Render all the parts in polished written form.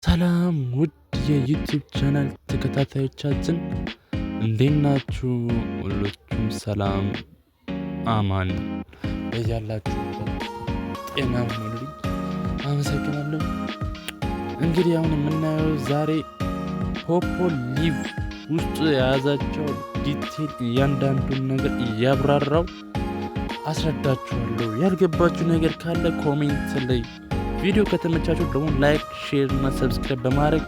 ሰላም ውድ የዩቲዩብ ቻናል ተከታታዮቻችን እንዴት ናችሁ? ሁላችሁም ሰላም አማን በያላችሁበት ጤና ሁኑልኝ። አመሰግናለሁ። እንግዲህ አሁን የምናየው ዛሬ ፖፖ ሊቭ ውስጥ የያዛቸው ዲቴል እያንዳንዱን ነገር እያብራራው አስረዳችኋለሁ። ያልገባችሁ ነገር ካለ ኮሜንት ላይ፣ ቪዲዮ ከተመቻችሁ ደግሞ ላይክ፣ ሼር እና ሰብስክራይብ በማድረግ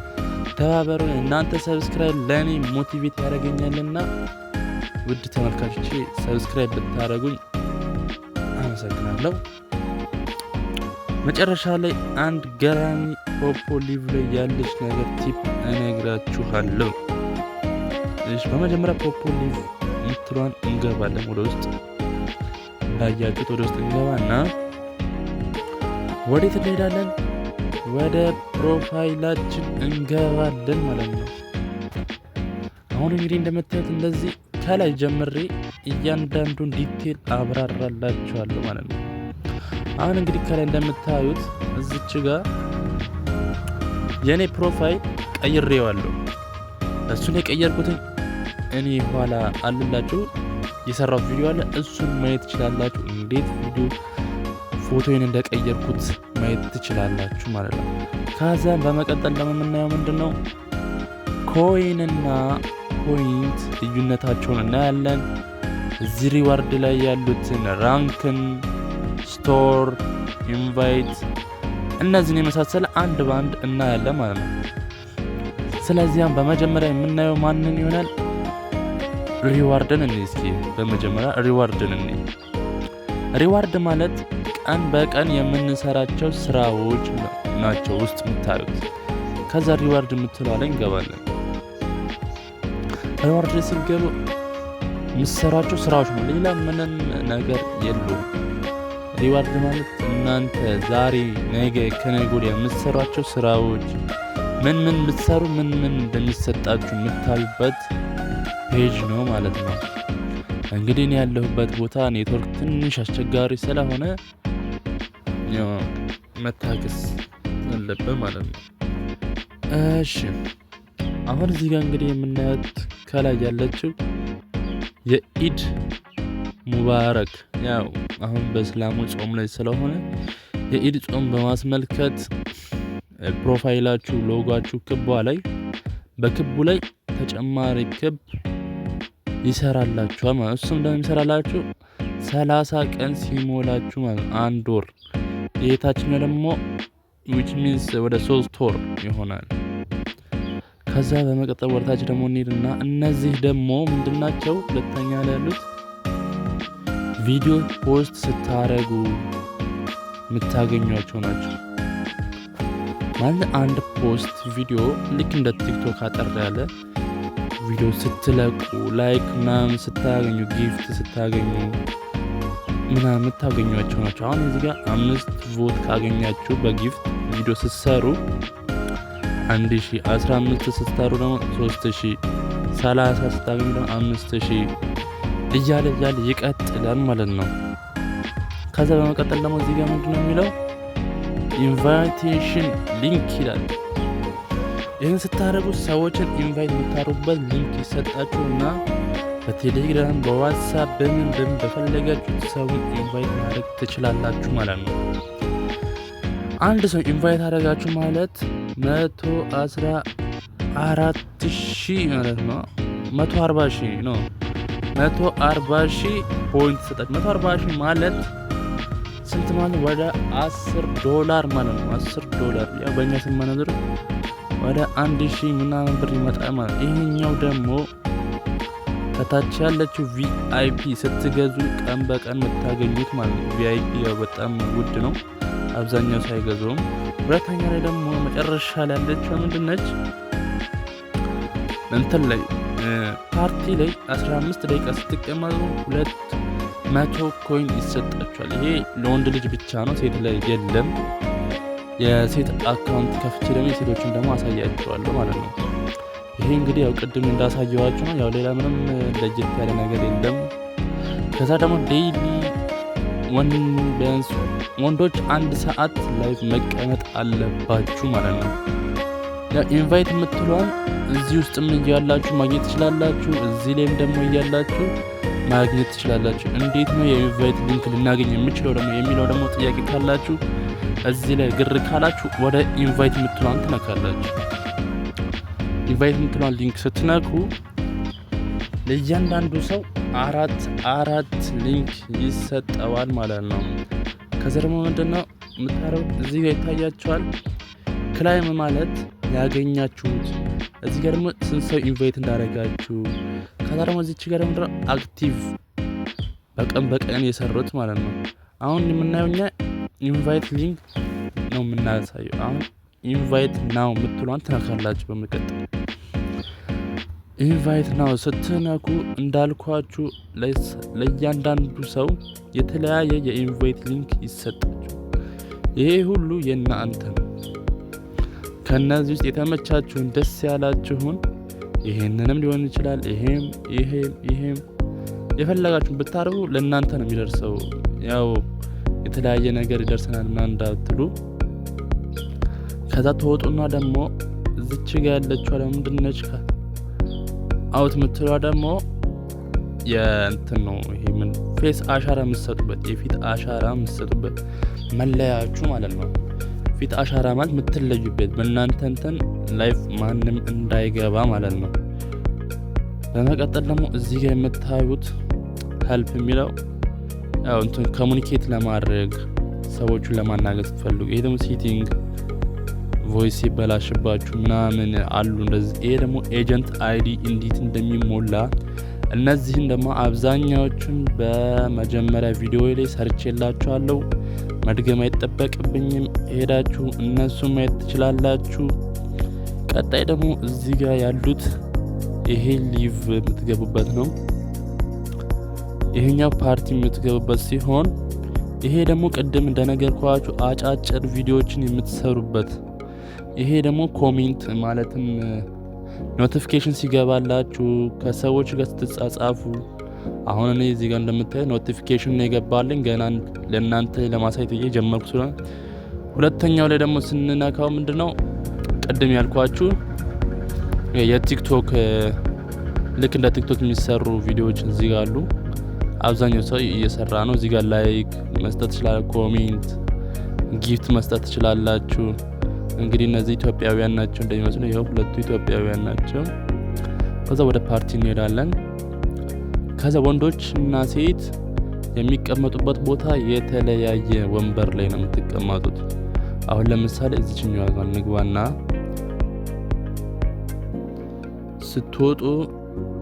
ተባበሩ። እናንተ ሰብስክራይብ ለኔ ሞቲቬት ያደርገኛልና ውድ ተመልካቾቼ ሰብስክራይብ ብታደርጉኝ አመሰግናለሁ። መጨረሻ ላይ አንድ ገራሚ ፖፖ ሊቭ ላይ ያለች ነገር ቲፕ እነግራችኋለሁ። እሺ፣ በመጀመሪያ ፖፖ ሊቭ የምትሏን እንገባለን። ወደ ውስጥ እንዳያችሁት ወደ ውስጥ እንገባና ወዴት እንሄዳለን? ወደ ፕሮፋይላችን እንገባለን ማለት ነው። አሁን እንግዲህ እንደምታዩት እንደዚህ ከላይ ጀምሬ እያንዳንዱን ዲቴል አብራራላችኋለሁ ማለት ነው። አሁን እንግዲህ ከላይ እንደምታዩት እዚች ጋር የኔ ፕሮፋይል ቀይሬዋለሁ። እሱን የቀየርኩትን እኔ ኋላ አልላችሁ የሰራው ቪዲዮ አለ፣ እሱን ማየት ትችላላችሁ። እንዴት ቪዲዮ ፎቶዬን እንደቀየርኩት ማየት ትችላላችሁ ማለት ነው። ከዛም በመቀጠል ለምናየው ምንድነው ኮይንና ፖይንት ልዩነታቸውን እናያለን። እዚህ ሪዋርድ ላይ ያሉትን ራንክን፣ ስቶር፣ ኢንቫይት እነዚህን የመሳሰለ አንድ በአንድ እናያለን ማለት ነው። ስለዚህም በመጀመሪያ የምናየው ማንን ይሆናል? ሪዋርድን እንይ። እስኪ በመጀመሪያ ሪዋርድን እንይ። ሪዋርድ ማለት ቀን በቀን የምንሰራቸው ስራዎች ናቸው ውስጥ የምታዩት። ከዛ ሪዋርድ የምትለው ላይ እንገባለን። ሪዋርድ ላይ ሲገቡ የምትሰራቸው ስራዎች ነው፣ ሌላ ምንም ነገር የለውም። ሪዋርድ ማለት እናንተ ዛሬ፣ ነገ፣ ከነገ ወዲያ የምትሰራቸው ስራዎች ምን ብትሰሩ ምን እንደሚሰጣችሁ የምታዩበት ፔጅ ነው ማለት ነው። እንግዲህ እኔ ያለሁበት ቦታ ኔትወርክ ትንሽ አስቸጋሪ ስለሆነ ያው መታገስ አለበት ማለት ነው። እሺ፣ አሁን እዚህ ጋር እንግዲህ የምናያት ከላይ ያለችው የኢድ ሙባረክ፣ ያው አሁን በእስላሙ ጾም ላይ ስለሆነ የኢድ ጾም በማስመልከት ፕሮፋይላችሁ ሎጓችሁ ክቧ ላይ በክቡ ላይ ተጨማሪ ክብ ይሰራላችኋል ማለት እሱም እንደሚሰራላችሁ 30 ቀን ሲሞላችሁ ማለት አንድ ወር፣ የታችኛው ደግሞ which means ወደ 3 ወር ይሆናል። ከዛ በመቀጠል ወርታች ደግሞ እንሂድና እነዚህ ደግሞ ምንድናቸው? ሁለተኛ ላይ ያሉት ቪዲዮ ፖስት ስታረጉ የምታገኟቸው ናቸው። ማለት አንድ ፖስት ቪዲዮ ልክ እንደ ቲክቶክ አጠር ያለ ቪዲዮ ስትለቁ ላይክ ምናምን ስታገኙ፣ ጊፍት ስታገኙ ምናምን የምታገኟቸው ናቸው። አሁን እዚህ ጋር 5 ቮት ካገኛችሁ በጊፍት ቪዲዮ ስትሰሩ 1000፣ 15 ስትሰሩ ደግሞ 3000፣ 30 ስታገኙ ደግሞ 5000 እያለ ይቀጥላል ማለት ነው። ከዛ በመቀጠል ደግሞ እዚህ ጋር ምንድነው የሚለው ኢንቫይቴሽን ሊንክ ይላል። ይህን ስታደርጉ ሰዎችን ኢንቫይት የምታደርጉበት ሊንክ ይሰጣችሁና በቴሌግራም፣ በዋትሳፕ በምን በፈለጋችሁት ሰውን ኢንቫይት ማድረግ ትችላላችሁ ማለት ነው። አንድ ሰው ኢንቫይት አደረጋችሁ ማለት 114,000 ማለት ነው። 140,000 ነው። 140,000 ፖይንት ሰጣችሁ። 140,000 ማለት ስንት ማለት? ወደ $10 ማለት ነው። $10 ያው በእኛ ስንመነዝር ወደ 1000 ምናምን ብር ይመጣል ማለት ነው። ይሄኛው ደግሞ ከታች ያለችው ቪአይፒ ስትገዙ ቀን በቀን የምታገኙት ማለት ነው። ቪአይፒ ያው በጣም ውድ ነው፣ አብዛኛው ሳይገዙም። ሁለተኛ ላይ ደግሞ መጨረሻ ላይ ያለችው ምንድነች? እንትን ላይ ፓርቲ ላይ 15 ደቂቃ ስትቀመጡ 200 ኮይን ይሰጣችኋል። ይሄ ለወንድ ልጅ ብቻ ነው፣ ሴት ላይ የለም። የሴት አካውንት ከፍቼ ደግሞ የሴቶችን ደግሞ አሳያችኋለሁ ማለት ነው። ይሄ እንግዲህ ያው ቅድም እንዳሳየዋችሁ ነው። ያው ሌላ ምንም ለየት ያለ ነገር የለም። ከዛ ደግሞ ዴይሊ ወንዶች 1 ሰዓት ላይ መቀመጥ አለባችሁ ማለት ነው። ኢንቫይት የምትሏን እዚህ ውስጥም እያላችሁ ማግኘት ትችላላችሁ። እዚህ ላይም ደግሞ እያላችሁ ማግኘት ትችላላችሁ። እንዴት ነው የኢንቫይት ሊንክ ልናገኝ የምችለው ደግሞ የሚለው ደግሞ ጥያቄ ካላችሁ እዚህ ላይ ግር ካላችሁ ወደ ኢንቫይት የምትሏን ትነካላችሁ። ኢንቫይት የምትሏን ሊንክ ስትነኩ ለእያንዳንዱ ሰው አራት ሊንክ ይሰጠዋል ማለት ነው። ከዛ ደግሞ ምንድነው የምታረጉት እዚህ ጋር ይታያችኋል። ክላይም ማለት ያገኛችሁት እዚህ ጋር ደግሞ ስንት ሰው ኢንቫይት እንዳደረጋችሁ። ከዛ ደግሞ እዚች ጋር ደግሞ አክቲቭ በቀን የሰሩት ማለት ነው። አሁን የምናየው እኛ ኢንቫይት ሊንክ ነው የምናሳየው። አሁን ኢንቫይት ናው የምትሏን ትነካላችሁ። በመቀጠል ኢንቫይት ናው ስትነኩ እንዳልኳችሁ ለእያንዳንዱ ሰው የተለያየ የኢንቫይት ሊንክ ይሰጣችሁ። ይሄ ሁሉ የእናንተ ነው። ከነዚህ ውስጥ የተመቻችሁን ደስ ያላችሁን ይሄንንም ሊሆን ይችላል፣ ይሄም የፈለጋችሁን ብታርጉ ለእናንተ ነው የሚደርሰው። ያው የተለያየ ነገር ይደርሰናል እና እንዳትሉ። ከዛ ተወጡና ደግሞ እዚች ጋር ያለችው ደግሞ ምንድነች አውት የምትሏ ደግሞ የእንትን ነው። ይሄ ምን ፌስ አሻራ የምትሰጡበት የፊት አሻራ የምትሰጡበት መለያችሁ ማለት ነው። ፊት አሻራ ማለት የምትለዩበት በእናንተ እንትን ላይፍ ማንም እንዳይገባ ማለት ነው። በመቀጠል ደግሞ እዚህ ጋር የምታዩት ሄልፕ የሚለው ያው እንትን ኮሙኒኬት ለማድረግ ሰዎቹን ለማናገር ስትፈልጉ፣ ይሄ ደግሞ ሴቲንግ ቮይስ ይበላሽባችሁ ምናምን አሉ እንደዚህ። ይሄ ደግሞ ኤጀንት አይዲ እንዴት እንደሚሞላ እነዚህን ደግሞ አብዛኛዎቹን በመጀመሪያ ቪዲዮ ላይ ሰርቼላችኋለሁ። መድገም አይጠበቅብኝም። ሄዳችሁ እነሱን ማየት ትችላላችሁ። ቀጣይ ደግሞ እዚህ ጋር ያሉት ይሄ ሊቭ የምትገቡበት ነው። ይሄኛው ፓርቲ የምትገቡበት ሲሆን ይሄ ደግሞ ቅድም እንደነገርኳችሁ አጫጭር ቪዲዮዎችን የምትሰሩበት። ይሄ ደግሞ ኮሜንት ማለትም ኖቲፊኬሽን ሲገባላችሁ ከሰዎች ጋር ስትጻጻፉ። አሁን እኔ እዚህ ጋር እንደምታዩት ኖቲፊኬሽን ነው የገባልኝ ገና ለእናንተ ለማሳየት እየጀመርኩ ስለሆነ። ሁለተኛው ላይ ደግሞ ስንነካው ምንድነው ቅድም ያልኳችሁ የቲክቶክ ልክ እንደ ቲክቶክ የሚሰሩ ቪዲዮዎች እዚህ ጋር አሉ። አብዛኛው ሰው እየሰራ ነው። እዚህ ጋር ላይክ መስጠት ትችላላችሁ፣ ኮሜንት፣ ጊፍት መስጠት ትችላላችሁ። እንግዲህ እነዚህ ኢትዮጵያውያን ናቸው እንደሚመስሉ። ይሄው ሁለቱ ኢትዮጵያውያን ናቸው። ከዛ ወደ ፓርቲ እንሄዳለን። ከዛ ወንዶች እና ሴት የሚቀመጡበት ቦታ የተለያየ ወንበር ላይ ነው የምትቀመጡት። አሁን ለምሳሌ እዚህኛው ጋር እንግባና ስትወጡ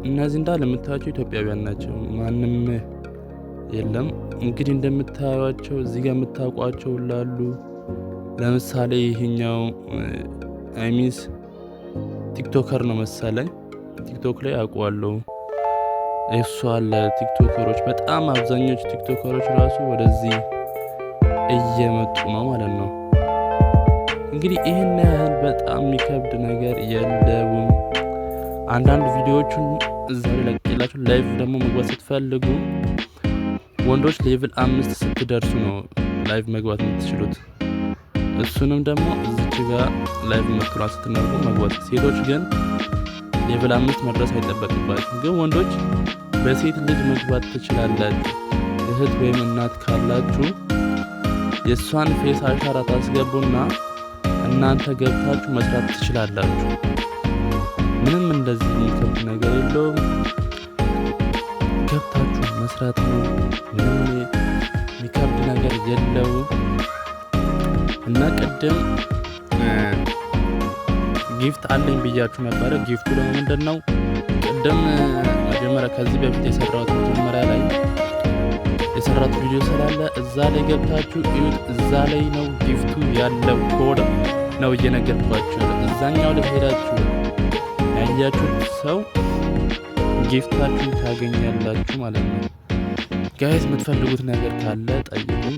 እነዚህ እንዳለ የምታዩቸው ኢትዮጵያውያን ናቸው። ማንም የለም። እንግዲህ እንደምታዩቸው እዚህ ጋር የምታውቋቸው ላሉ ለምሳሌ ይሄኛው አይሚስ ቲክቶከር ነው መሰለኝ። ቲክቶክ ላይ አውቀዋለሁ። እሱ አለ። ቲክቶከሮች በጣም አብዛኞቹ ቲክቶከሮች ራሱ ወደዚህ እየመጡ ነው ማለት ነው። እንግዲህ ይህን ያህል በጣም የሚከብድ ነገር የለውም። አንዳንድ ቪዲዮዎቹን እዛ ላይ ለቅቄላችሁ ላይቭ ደግሞ መግባት ስትፈልጉ ወንዶች ሌቭል 5 ስትደርሱ ነው ላይቭ መግባት የምትችሉት። እሱንም ደግሞ እዚች ጋር ላይቭ መጥቷል ስትነቁ መግባት። ሴቶች ግን ሌቭል 5 መድረስ አይጠበቅባችሁ። ግን ወንዶች በሴት ልጅ መግባት ትችላላችሁ። እህት ወይም እናት ካላችሁ የእሷን ፌስ አሻራ ታስገቡና እናንተ ገብታችሁ መስራት ትችላላችሁ። ምንም እንደዚህ የሚከብድ ነገር የለውም። ገብታችሁ መስራት ነው። ምንም የሚከብድ ነገር የለውም። እና ቅድም ጊፍት አለኝ ብያችሁ ነበረ። ጊፍቱ ደግሞ ምንድን ነው? ቅድም መጀመሪያ ከዚህ በፊት የሰራሁት መጀመሪያ ላይ የሰራሁት ቪዲዮ ስላለ እዛ ላይ ገብታችሁ እዩት። እዛ ላይ ነው ጊፍቱ ያለው። ኮድ ነው እየነገርኳችሁ። እዛኛው ላይ ሄዳችሁ ያያችሁት ሰው ጊፍታችሁን ታገኛላችሁ ማለት ነው። ጋይስ የምትፈልጉት ነገር ካለ ጠይቁኝ፣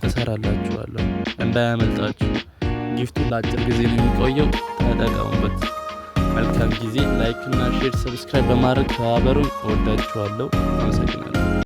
እሰራላችኋለሁ። እንዳያመልጣችሁ። ጊፍቱ ለአጭር ጊዜ ነው የሚቆየው፣ ተጠቀሙበት። መልካም ጊዜ። ላይክ እና ሼር፣ ሰብስክራይብ በማድረግ ተባበሩ። እወዳችኋለሁ። አመሰግናለሁ።